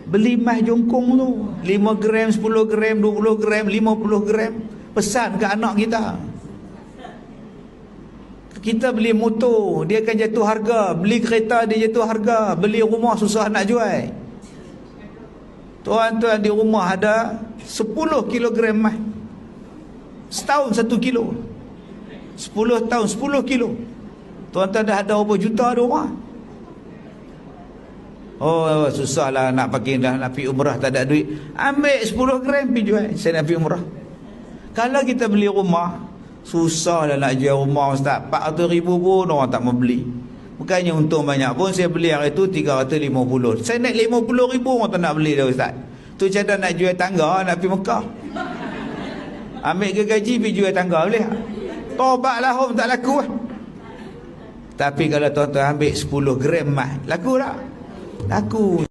Beli emas jongkong tu 5 gram, 10 gram, 20 gram, 50 gram. Pesan ke anak kita. Kita beli motor, dia akan jatuh harga. Beli kereta, dia jatuh harga. Beli rumah, susah nak jual. Tuan-tuan di rumah ada 10 kilogram emas. Setahun 1 kilo. 10 tahun 10 kilo. Tuan-tuan dah ada berapa juta di rumah. Oh, susahlah nak pakai, dah nak pergi umrah tak ada duit. Ambil 10 gram pergi jual. Saya nak pergi umrah. Kalau kita beli rumah, susahlah nak jual rumah, Ustaz. 400,000 pun orang tak mau beli. Bukannya untung banyak pun, saya beli hari itu 350. Saya naik 50,000 orang tak nak beli dah, Ustaz. Tu cara nak jual tangga, nak pergi Mekah. Ambil ke gaji pergi jual tangga boleh. Tobatlah home tak laku lah. Tapi kalau tuan-tuan ambil 10 gram mah, laku tak? Laku.